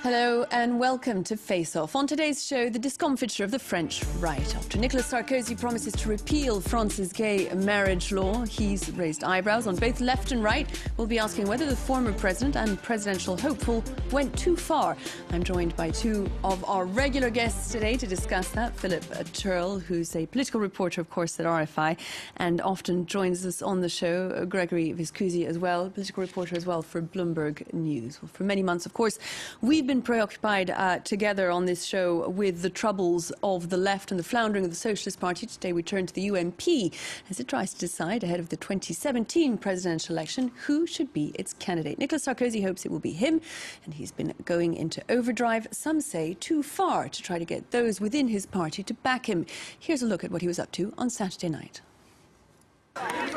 Hello and welcome to Face Off. On today's show, the discomfiture of the French right. After Nicolas Sarkozy promises to repeal France's gay marriage law, he's raised eyebrows on both left and right. We'll be asking whether the former president and presidential hopeful went too far. I'm joined by two of our regular guests today to discuss that. Philip Turl, who's a political reporter, of course, at RFI, and often joins us on the show. Gregory Viscusi as well, political reporter as well for Bloomberg News. Well, for many months, of course, we've been preoccupied together on this show with the troubles of the left and the floundering of the Socialist Party. Today we turn to the UMP as it tries to decide ahead of the 2017 presidential election who should be its candidate. Nicolas Sarkozy hopes it will be him, and he's been going into overdrive, some say too far, to try to get those within his party to back him. Here's a look at what he was up to on Saturday night.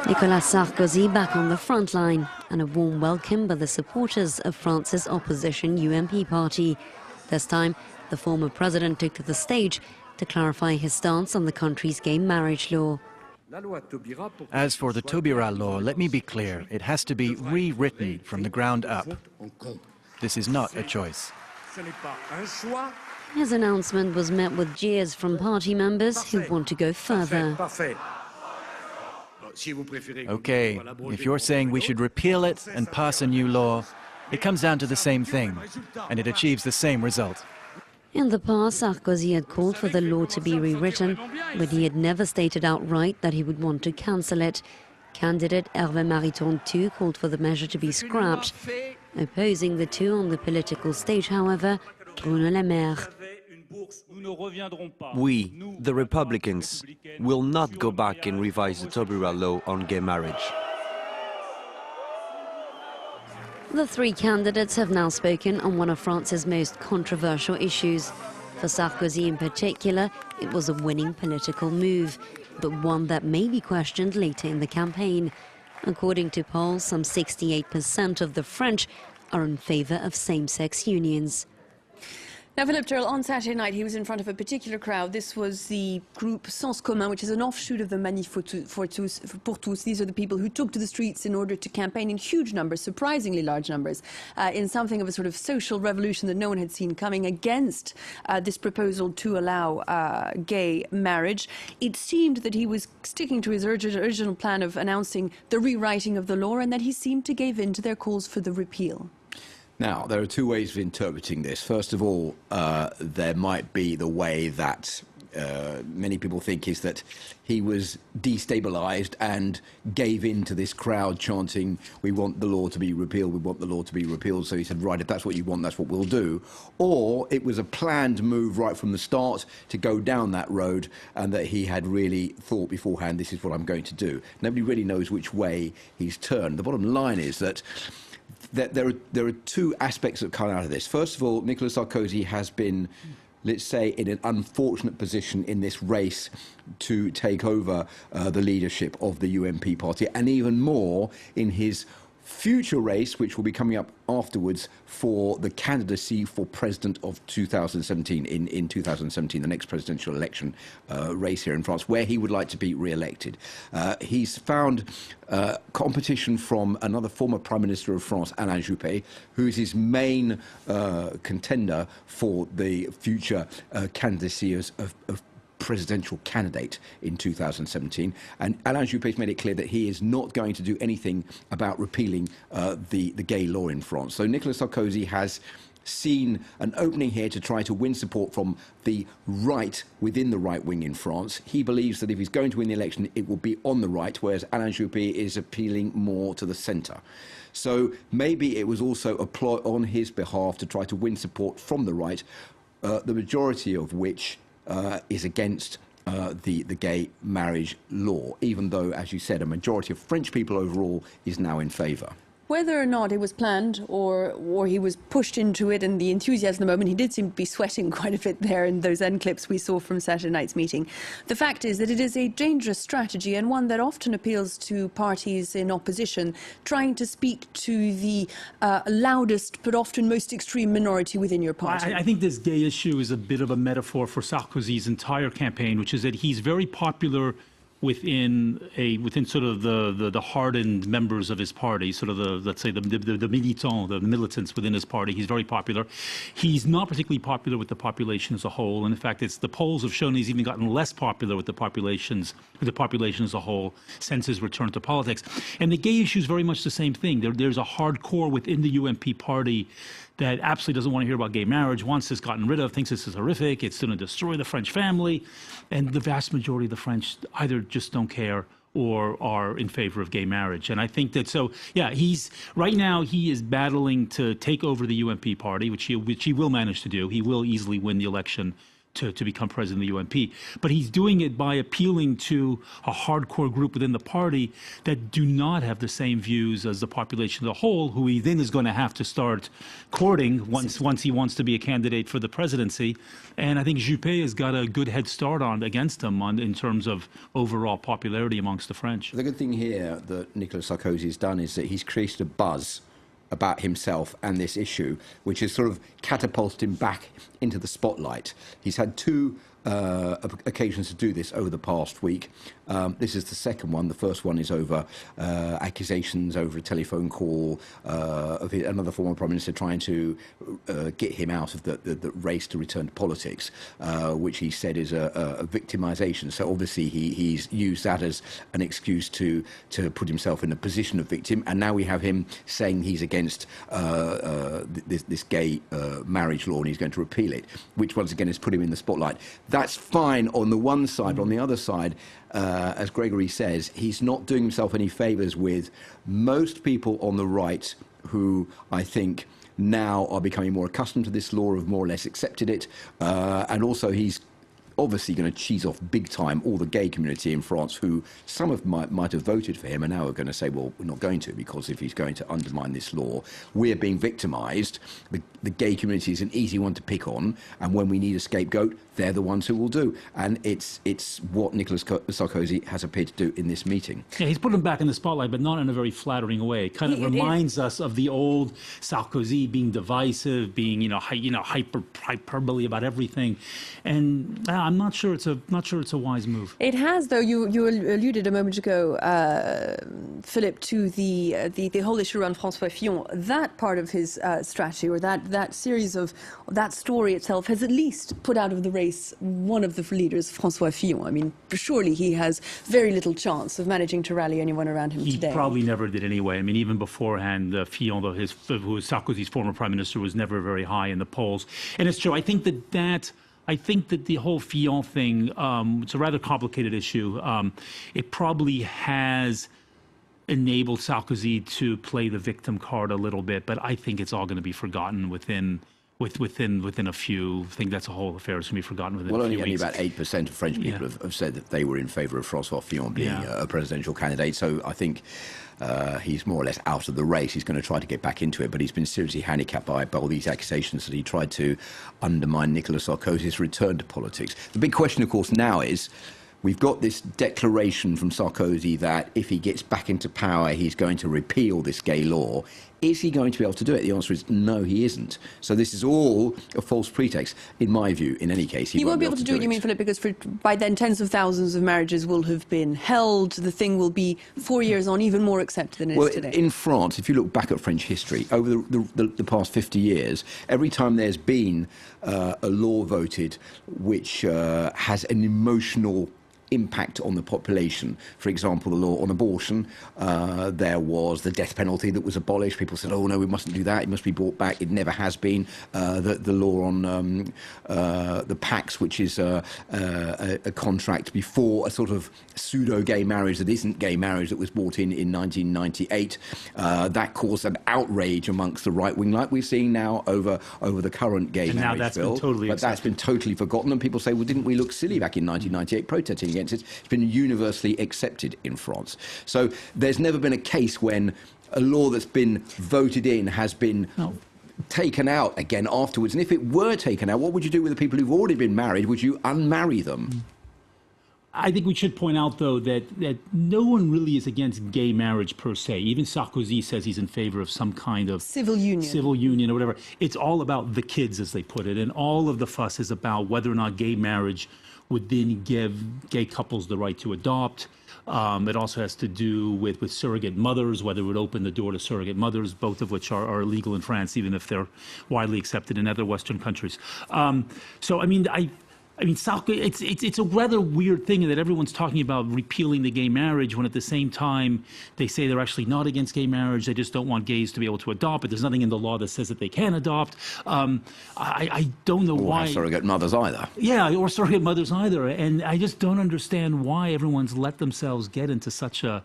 Nicolas Sarkozy back on the front line, and a warm welcome by the supporters of France's opposition UMP party. This time, the former president took to the stage to clarify his stance on the country's gay marriage law. As for the Taubira law, let me be clear, it has to be rewritten from the ground up. This is not a choice. His announcement was met with jeers from party members who want to go further. Okay, if you're saying we should repeal it and pass a new law, it comes down to the same thing, and it achieves the same result. In the past, Sarkozy had called for the law to be rewritten, but he had never stated outright that he would want to cancel it. Candidate Hervé Mariton too called for the measure to be scrapped. Opposing the two on the political stage, however, Bruno Le Maire. We, the Republicans, will not go back and revise the Taubira law on gay marriage. The three candidates have now spoken on one of France's most controversial issues. For Sarkozy in particular, it was a winning political move, but one that may be questioned later in the campaign. According to polls, some 68% of the French are in favor of same-sex unions. Now, Philip Turl, on Saturday night, he was in front of a particular crowd. This was the group Sens Commun, which is an offshoot of the Manif pour tous. These are the people who took to the streets in order to campaign in huge numbers, surprisingly large numbers, in something of a sort of social revolution that no one had seen coming against this proposal to allow gay marriage. It seemed that he was sticking to his original plan of announcing the rewriting of the law, and that he seemed to give in to their calls for the repeal. Now, there are two ways of interpreting this. First of all, there might be the way that many people think is that he was destabilized and gave in to this crowd chanting, "We want the law to be repealed, we want the law to be repealed." So he said, right, if that's what you want, that's what we'll do. Or it was a planned move right from the start to go down that road, and that he had really thought beforehand, this is what I'm going to do. Nobody really knows which way he's turned. The bottom line is that there are two aspects that come out of this. First of all, Nicolas Sarkozy has been, let's say, in an unfortunate position in this race to take over the leadership of the UMP party, and even more in his future race, which will be coming up afterwards, for the candidacy for president of 2017, in 2017, the next presidential election race here in France, where he would like to be re-elected. He's found competition from another former Prime Minister of France, Alain Juppé, who is his main contender for the future candidacy of presidential candidate in 2017, and Alain Juppé's made it clear that he is not going to do anything about repealing the gay law in France. So Nicolas Sarkozy has seen an opening here to try to win support from the right within the right wing in France. He believes that if he's going to win the election, it will be on the right, whereas Alain Juppé is appealing more to the centre. So maybe it was also a ploy on his behalf to try to win support from the right, the majority of which is against the gay marriage law, even though, as you said, a majority of French people overall is now in favour. Whether or not it was planned or he was pushed into it and the enthusiasm of the moment, he did seem to be sweating quite a bit there in those end clips we saw from Saturday night's meeting. The fact is that it is a dangerous strategy, and one that often appeals to parties in opposition trying to speak to the loudest but often most extreme minority within your party. I think this gay issue is a bit of a metaphor for Sarkozy's entire campaign, which is that he's very popular within sort of the hardened members of his party, sort of let's say the militants within his party. He's very popular. He's not particularly popular with the population as a whole. And in fact, the polls have shown he's even gotten less popular with the population as a whole since his return to politics. And the gay issue is very much the same thing. There's a hardcore within the UMP party that absolutely doesn't want to hear about gay marriage, wants this gotten rid of, thinks this is horrific, it's going to destroy the French family. And the vast majority of the French either just don't care or are in favor of gay marriage. And I think that, so, yeah, right now he is battling to take over the UMP party, which he will manage to do. He will easily win the election to become president of the UMP. But he's doing it by appealing to a hardcore group within the party that do not have the same views as the population as a whole, who he then is going to have to start courting once he wants to be a candidate for the presidency. And I think Juppé has got a good head start against him in terms of overall popularity amongst the French. The good thing here that Nicolas Sarkozy has done is that he's created a buzz about himself and this issue, which has sort of catapulted him back into the spotlight. He's had two occasions to do this over the past week. This is the second one. The first one is over accusations over a telephone call of another former prime minister trying to get him out of the race to return to politics, which he said is a victimization. So obviously he's used that as an excuse to put himself in a position of victim. And now we have him saying he's against this gay marriage law and he's going to repeal it, which once again has put him in the spotlight. That's fine on the one side, but on the other side, as Gregory says, he's not doing himself any favours with most people on the right who I think now are becoming more accustomed to this law, have more or less accepted it, and also he's obviously going to cheese off big time all the gay community in France, who some of might have voted for him and now are going to say, well, we're not going to, because if he's going to undermine this law, we're being victimised. The gay community is an easy one to pick on, and when we need a scapegoat, they're the ones who will do. And it's what Nicolas Sarkozy has appeared to do in this meeting. Yeah, he's put him back in the spotlight, but not in a very flattering way. It kind of reminds us of the old Sarkozy being divisive, being hyperbole about everything, and I'm not sure it's a wise move. It has, though. You alluded a moment ago, Philip, to the whole issue around François Fillon. That part of his strategy, or that series of that story itself, has at least put out of the race one of the leaders, François Fillon. I mean, surely he has very little chance of managing to rally anyone around him today. He probably never did anyway. I mean, even beforehand, Fillon, who was Sarkozy's former prime minister, was never very high in the polls. And it's true. I think that the whole Fillon thing, it's a rather complicated issue. It probably has enabled Sarkozy to play the victim card a little bit, but I think it's all going to be forgotten within a few. I think that's a whole affair. It's going to be forgotten within a few weeks. Only about 8% of French people have said that they were in favour of François Fillon being a presidential candidate. So I think he's more or less out of the race. He's going to try to get back into it, but he's been seriously handicapped by all these accusations that he tried to undermine Nicolas Sarkozy's return to politics. The big question, of course, now is, we've got this declaration from Sarkozy that if he gets back into power, he's going to repeal this gay law. Is he going to be able to do it? The answer is no, he isn't. So this is all a false pretext, in my view. In any case, he won't be able to do it, you mean, Philip, because by then tens of thousands of marriages will have been held. The thing will be 4 years on even more accepted than it is today. In France, if you look back at French history, over the past 50 years, every time there's been a law voted which has an emotional impact on the population. For example, the law on abortion, there was the death penalty that was abolished. People said, oh no, we mustn't do that, it must be brought back. It never has been. The law on the Pax, which is a contract before a sort of pseudo-gay marriage that isn't gay marriage, that was brought in 1998. That caused an outrage amongst the right wing, like we're seeing now over the current gay marriage bill. But that's been totally forgotten, and people say, well, didn't we look silly back in 1998 protesting against it? It's been universally accepted in France. So there's never been a case when a law that's been voted in has been taken out again afterwards. And if it were taken out, what would you do with the people who've already been married? Would you unmarry them? I think we should point out, though, that no one really is against gay marriage per se. Even Sarkozy says he's in favor of some kind of civil union or whatever. It's all about the kids, as they put it, and all of the fuss is about whether or not gay marriage would then give gay couples the right to adopt. It also has to do with surrogate mothers, whether it would open the door to surrogate mothers, both of which are illegal in France, even if they're widely accepted in other Western countries. So, I mean, it's a rather weird thing that everyone's talking about repealing the gay marriage when at the same time they say they're actually not against gay marriage. They just don't want gays to be able to adopt, but there's nothing in the law that says that they can adopt. I don't know why. Or surrogate mothers either. Yeah, or surrogate mothers either. And I just don't understand why everyone's let themselves get into such a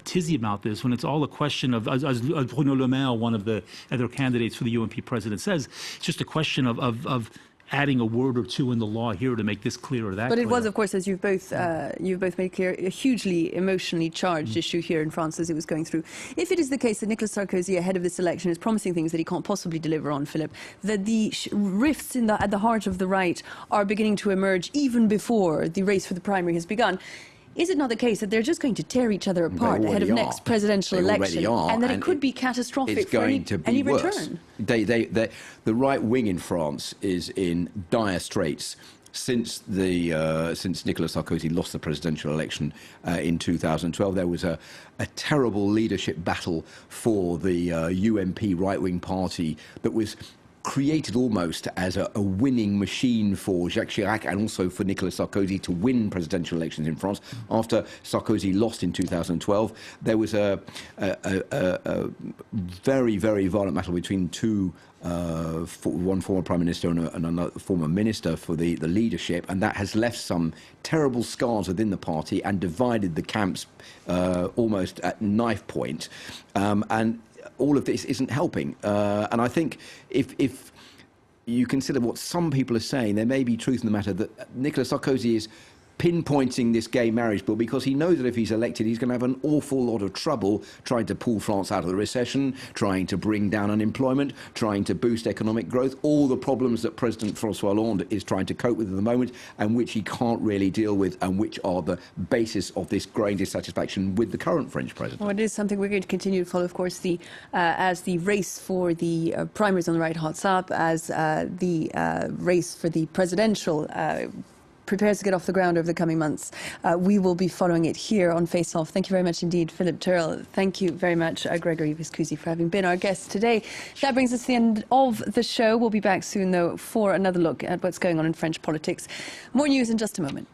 tizzy about this when it's all a question of, as Bruno Le Maire, one of the other candidates for the UMP president, says, it's just a question of adding a word or two in the law here to make this clear or that But it clear. was, of course, as you've both made clear, a hugely emotionally charged issue here in France as it was going through. If it is the case that Nicolas Sarkozy, ahead of this election, is promising things that he can't possibly deliver on, Philip, that the rifts at the heart of the right are beginning to emerge even before the race for the primary has begun, is it not the case that they're just going to tear each other apart ahead of next presidential election, and that it could be catastrophic for any return? The right wing in France is in dire straits since Nicolas Sarkozy lost the presidential election in 2012. There was a terrible leadership battle for the UMP right-wing party that was created almost as a winning machine for Jacques Chirac and also for Nicolas Sarkozy to win presidential elections in France. After Sarkozy lost in 2012, there was a very, very violent battle between one former prime minister and another former minister for the leadership, and that has left some terrible scars within the party and divided the camps almost at knife point. And all of this isn't helping. And I think if you consider what some people are saying, there may be truth in the matter that Nicolas Sarkozy is pinpointing this gay marriage bill because he knows that if he's elected, he's going to have an awful lot of trouble trying to pull France out of the recession, trying to bring down unemployment, trying to boost economic growth, all the problems that President François Hollande is trying to cope with at the moment and which he can't really deal with and which are the basis of this growing dissatisfaction with the current French president. Well, it is something we're going to continue to follow, of course, as the race for the primaries on the right hots up, as the race for the presidential prepares to get off the ground over the coming months. We will be following it here on Face Off. Thank you very much indeed, Philip Turrell. Thank you very much, Gregory Viscusi, for having been our guest today. That brings us to the end of the show. We'll be back soon, though, for another look at what's going on in French politics. More news in just a moment.